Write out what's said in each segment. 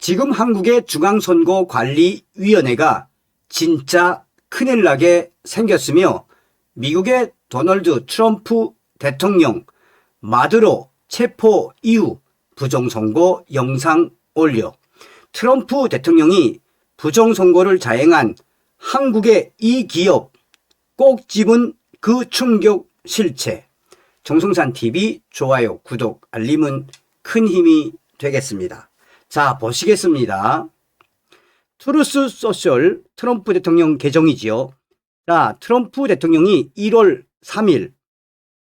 지금 한국의 중앙선거관리위원회가 진짜 큰일 나게 생겼으며 미국의 도널드 트럼프 대통령 마두로 체포 이후 부정선거 영상 올려 트럼프 대통령이 부정선거를 자행한 한국의 이 기업 꼭 집은 그 충격 실체. 정성산TV 좋아요, 구독, 알림은 큰 힘이 되겠습니다. 자, 보시겠습니다. 트루스 소셜 트럼프 대통령 계정이지요. 자, 트럼프 대통령이 1월 3일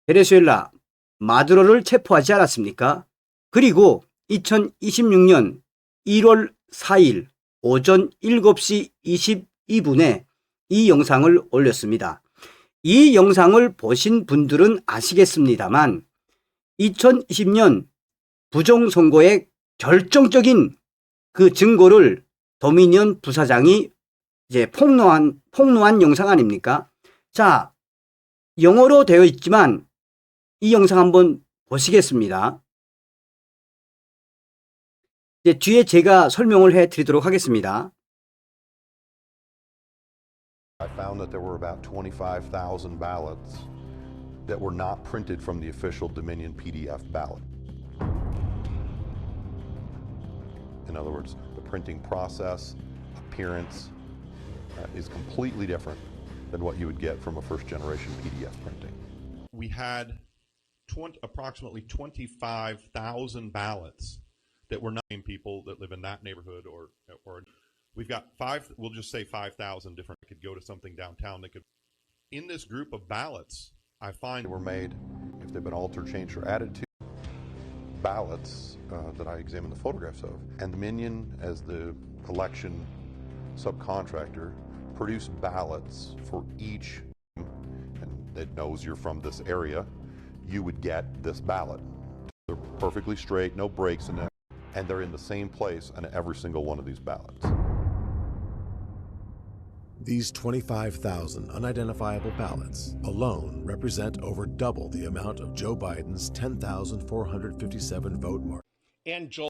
베네수엘라 마두로를 체포하지 않았습니까? 그리고 2026년 1월 4일 오전 7시 22분에 이 영상을 올렸습니다. 이 영상을 보신 분들은 아시겠습니다만 2020년 부정선거의 결정적인 그 증거를 도미니언 부사장이 이제 폭로한 영상 아닙니까? 자, 영어로 되어 있지만 이 영상 한번 보시겠습니다. 이제 뒤에 제가 설명을 해 드리도록 하겠습니다. I found that there were about 25,000 ballots that were not printed from the official Dominion PDF ballot. In other words, the printing process, appearance is completely different than what you would get from a first-generation PDF printing. We had approximately 25,000 ballots that were not people that live in that neighborhood or we've got we'll just say 5,000 different, could go to something downtown that could, in this group of ballots, I find Were made, if they've been altered, changed, or added to ballots that I examined the photographs of. And Dominion, as the election subcontractor, produced ballots for each, and it knows you're from this area, you would get this ballot. They're perfectly straight, no breaks in them, and they're in the same place on every single one of these ballots. These 25,000 unidentifiable ballots alone represent over double the amount of Joe Biden's 10,457 vote mark. and Joel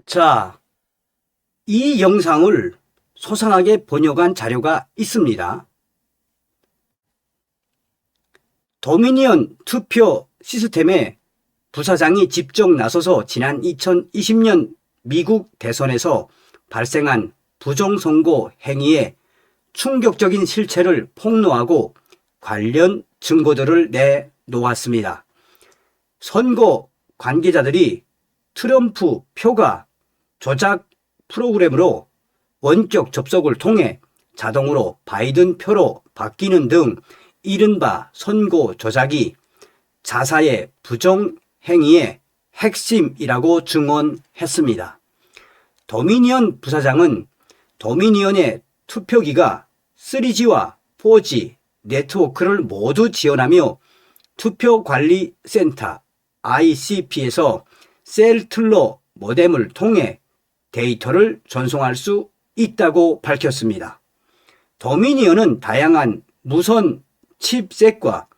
자, 이 영상을 소상하게 번역한 자료가 있습니다. 도미니언 투표 시스템의 부사장이 직접 나서서 지난 2020년 미국 대선에서 발생한 부정선거 행위의 충격적인 실체를 폭로하고 관련 증거들을 내놓았습니다. 선거 관계자들이 트럼프 표가 조작 프로그램으로 원격 접속을 통해 자동으로 바이든 표로 바뀌는 등 이른바 선거 조작이 자사의 부정 행위의 핵심이라고 증언했습니다. 도미니언 부사장은 도미니언의 투표기가 3G와 4G 네트워크를 모두 지원하며 투표관리센터 ICP에서 셀틀러 모뎀을 통해 데이터를 전송할 수 있다고 밝혔습니다. 도미니언은 다양한 무선 칩셋과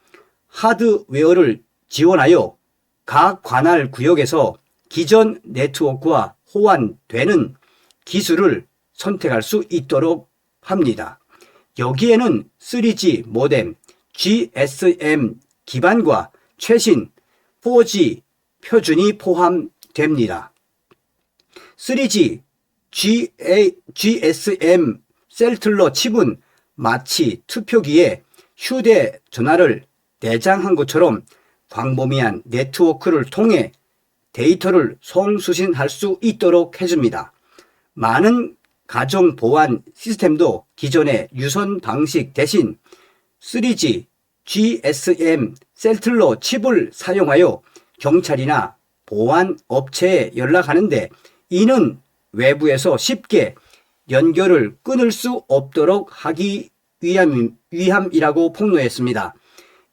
하드웨어를 지원하여 각 관할 구역에서 기존 네트워크와 호환되는 기술을 선택할 수 있도록 합니다. 여기에는 3G 모뎀, GSM 기반과 최신 4G 표준이 포함됩니다. 3G, GSM 셀틀러 칩은 마치 투표기에 휴대전화를 내장한 것처럼 광범위한 네트워크를 통해 데이터를 송수신할 수 있도록 해줍니다. 많은 가정 보안 시스템도 기존의 유선 방식 대신 3G, GSM 셀틀러 칩을 사용하여 경찰이나 보안 업체에 연락하는데 이는 외부에서 쉽게 연결을 끊을 수 없도록 하기 위함이라고 폭로했습니다.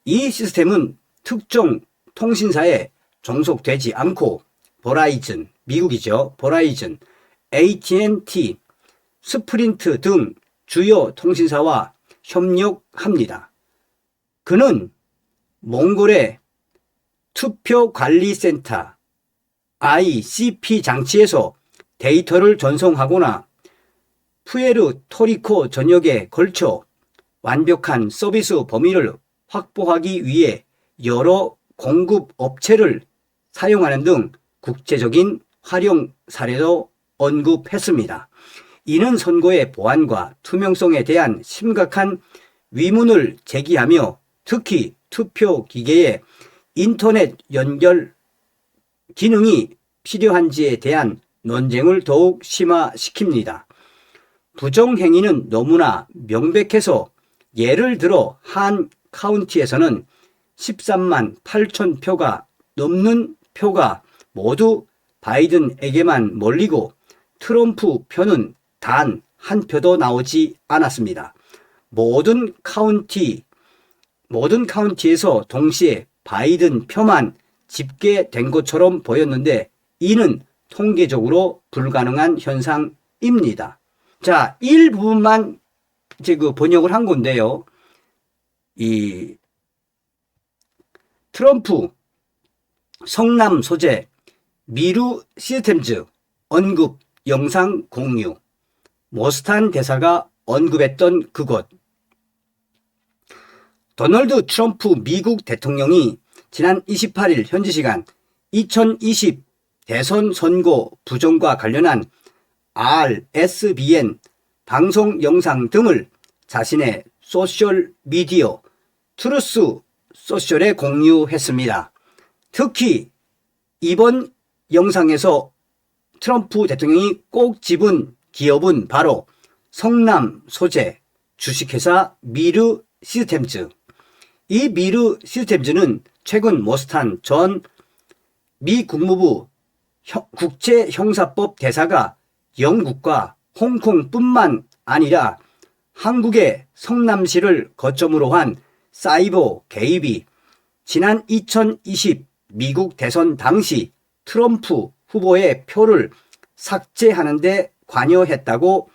이 시스템은 특정 통신사에 종속되지 않고 버라이즌, 미국이죠. 버라이즌, AT&T, 스프린트 등 주요 통신사와 협력합니다. 그는 몽골의 투표관리센터 ICP 장치에서 데이터를 전송하거나 푸에르토리코 전역에 걸쳐 완벽한 서비스 범위를 확보하기 위해 여러 공급 업체를 사용하는 등 국제적인 활용 사례도 언급했습니다. 이는 선거의 보안과 투명성에 대한 심각한 위문을 제기하며 특히 투표 기계의 인터넷 연결 기능이 필요한지에 대한 논쟁을 더욱 심화시킵니다. 부정행위는 너무나 명백해서 예를 들어 한 카운티에서는 13만 8천 표가 넘는 표가 모두 바이든에게만 몰리고 트럼프 표는 단 한 표도 나오지 않았습니다. 모든 카운티에서 동시에 바이든 표만 집계된 것처럼 보였는데 이는 통계적으로 불가능한 현상입니다. 자, 일부분만 이제 번역을 한 건데요. 이 트럼프 성남 소재 미루 시스템즈 언급 영상 공유, 모스탄 대사가 언급했던 그곳. 도널드 트럼프 미국 대통령이 지난 28일 현지 시간 2020 대선 선거 부정과 관련한 RSBN 방송 영상 등을 자신의 소셜 미디어 트루스 소셜에 공유했습니다. 특히 이번 영상에서 트럼프 대통령이 꼭 집은 기업은 바로 성남 소재 주식회사 미르 시스템즈. 이 미르 시스템즈는 최근 모스탄 전 미 국무부 국제형사법 대사가 영국과 홍콩뿐만 아니라 한국의 성남시를 거점으로 한 사이버 개입이 지난 2020 미국 대선 당시 트럼프 후보의 표를 삭제하는 데 관여했다고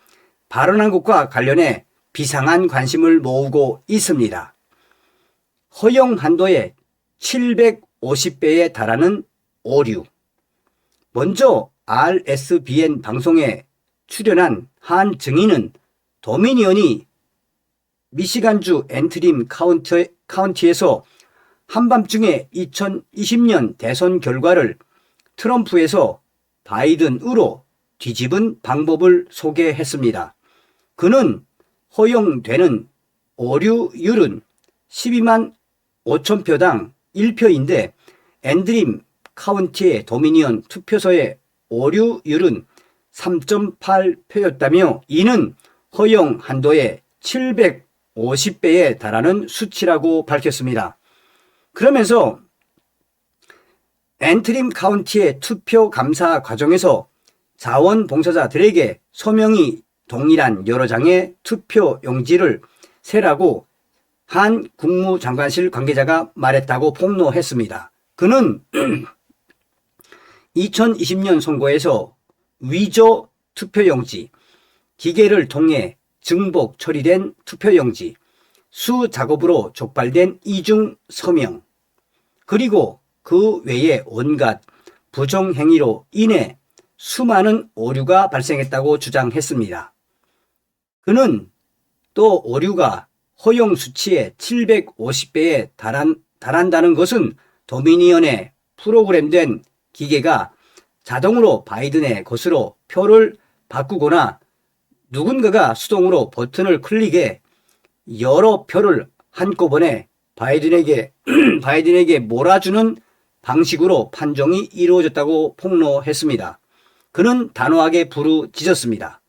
발언한 것과 관련해 비상한 관심을 모으고 있습니다. 허용 한도의 750배에 달하는 오류. 먼저 RSBN 방송에 출연한 한 증인은 도미니언이 미시간주 앤트림 카운티에서 한밤중에 2020년 대선 결과를 트럼프에서 바이든으로 뒤집은 방법을 소개했습니다. 그는 허용되는 오류율은 12만 5천 표당 1표인데 앤드림 카운티의 도미니언 투표소의 오류율은 3.8표였다며 이는 허용 한도의 750배에 달하는 수치라고 밝혔습니다. 그러면서 앤트림 카운티의 투표 감사 과정에서 자원봉사자들에게 서명이 동일한 여러 장의 투표 용지를 세라고 한 국무장관실 관계자가 말했다고 폭로했습니다. 그는 2020년 선거에서 위조 투표용지, 기계를 통해 증복 처리된 투표용지, 수작업으로 촉발된 이중 서명, 그리고 그 외에 온갖 부정행위로 인해 수많은 오류가 발생했다고 주장했습니다. 그는 또 오류가 허용 수치의 750배에 달한다는 것은 도미니언에 프로그램된 기계가 자동으로 바이든의 것으로 표를 바꾸거나 누군가가 수동으로 버튼을 클릭해 여러 표를 한꺼번에 바이든에게 몰아주는 방식으로 판정이 이루어졌다고 폭로했습니다. 그는 단호하게 부르짖었습니다.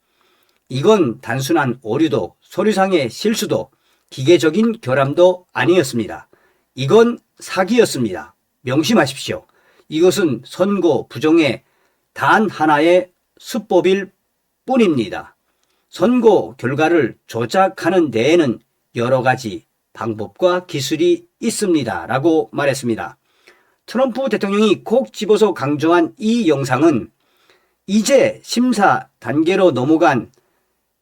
이건 단순한 오류도 서류상의 실수도 기계적인 결함도 아니었습니다. 이건 사기였습니다. 명심하십시오. 이것은 선거 부정의 단 하나의 수법일 뿐입니다. 선거 결과를 조작하는 데에는 여러 가지 방법과 기술이 있습니다. 라고 말했습니다. 트럼프 대통령이 콕 집어서 강조한 이 영상은 이제 심사 단계로 넘어간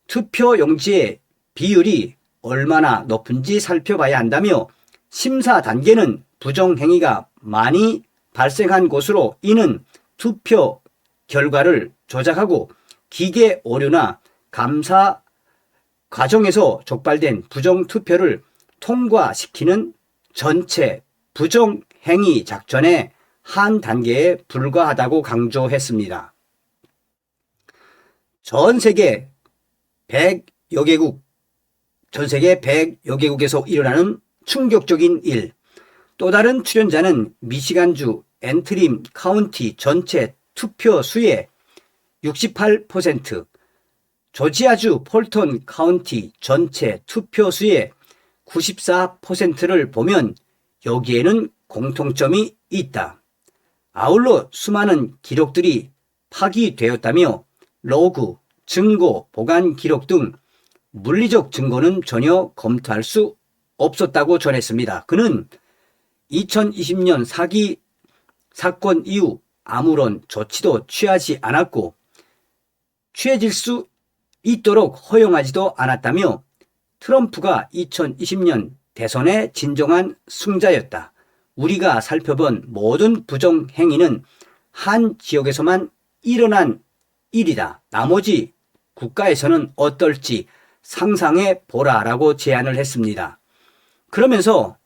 투표용지의 비율이 얼마나 높은지 살펴봐야 한다며 심사 단계는 부정행위가 많이 발생한 곳으로 이는 투표 결과를 조작하고 기계 오류나 감사 과정에서 촉발된 부정투표를 통과시키는 전체 부정행위 작전의 한 단계에 불과하다고 강조했습니다. 전 세계 100여 개국에서 일어나는 충격적인 일. 또 다른 출연자는 미시간주 앤트림 카운티 전체 투표 수의 68%, 조지아주 폴턴 카운티 전체 투표 수의 94%를 보면 여기에는 공통점이 있다. 아울러 수많은 기록들이 파기되었다며 로그, 증거, 보관 기록 등 물리적 증거는 전혀 검토할 수 없었다고 전했습니다. 그는 2020년 사기 사건 이후 아무런 조치도 취하지 않았고 취해질 수 있도록 허용하지도 않았다며 트럼프가 2020년 대선의 진정한 승자였다. 우리가 살펴본 모든 부정행위는 한 지역에서만 일어난 일이다. 나머지 국가에서는 어떨지 상상해 보라라고 제안을 했습니다. 그러면서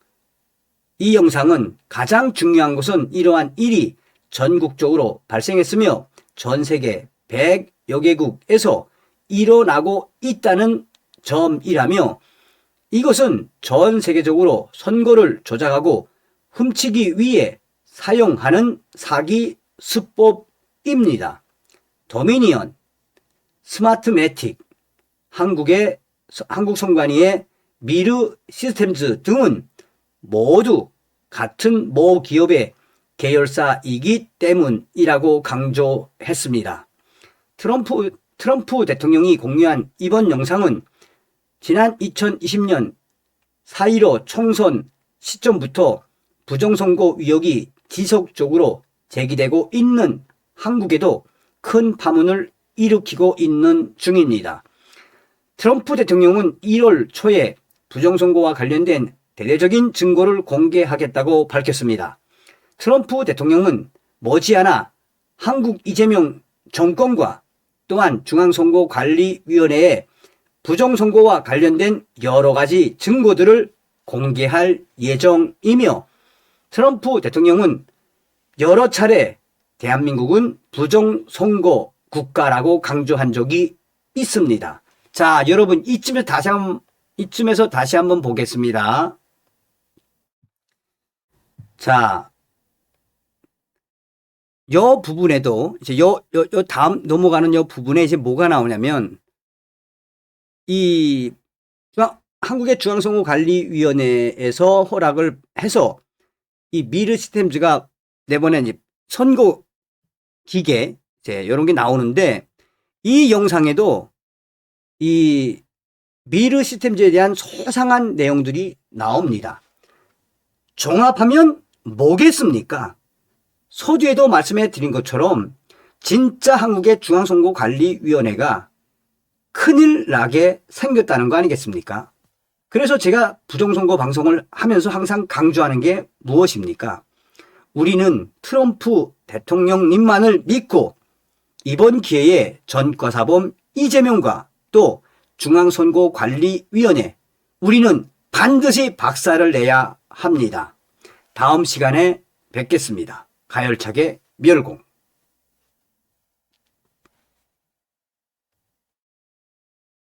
이 영상은 가장 중요한 것은 이러한 일이 전국적으로 발생했으며 전 세계 100여 개국에서 일어나고 있다는 점이라며 이것은 전 세계적으로 선거를 조작하고 훔치기 위해 사용하는 사기 수법입니다. 도미니언, 스마트매틱, 한국선관위의 미르 시스템즈 등은 모두 같은 모 기업의 계열사이기 때문이라고 강조했습니다. 트럼프 대통령이 공유한 이번 영상은 지난 2020년 4.15 총선 시점부터 부정선거 의혹이 지속적으로 제기되고 있는 한국에도 큰 파문을 일으키고 있는 중입니다. 트럼프 대통령은 1월 초에 부정선거와 관련된 대대적인 증거를 공개하겠다고 밝혔습니다. 트럼프 대통령은 머지않아 한국 이재명 정권과 또한 중앙선거관리위원회에 부정선거와 관련된 여러 가지 증거들을 공개할 예정이며 트럼프 대통령은 여러 차례 대한민국은 부정선거 국가라고 강조한 적이 있습니다. 자, 여러분 이쯤에서 다시 한번 보겠습니다. 자, 요 부분에도 이제 요 다음 넘어가는 요 부분에 이제 뭐가 나오냐면 이 한국의 중앙선거관리위원회에서 허락을 해서 이 미르 시스템즈가 내보낸 이제 선거 기계 이제 이런 게 나오는데 이 영상에도 이 미르 시스템즈에 대한 소상한 내용들이 나옵니다. 종합하면 뭐겠습니까? 서두에도 말씀해 드린 것처럼 진짜 한국의 중앙선거관리위원회가 큰일 나게 생겼다는 거 아니겠습니까? 그래서 제가 부정선거 방송을 하면서 항상 강조하는 게 무엇입니까? 우리는 트럼프 대통령님만을 믿고 이번 기회에 전과사범 이재명과 또 중앙선거관리위원회 우리는 반드시 박살을 내야 합니다. 다음 시간에 뵙겠습니다. 가열차게 멸공.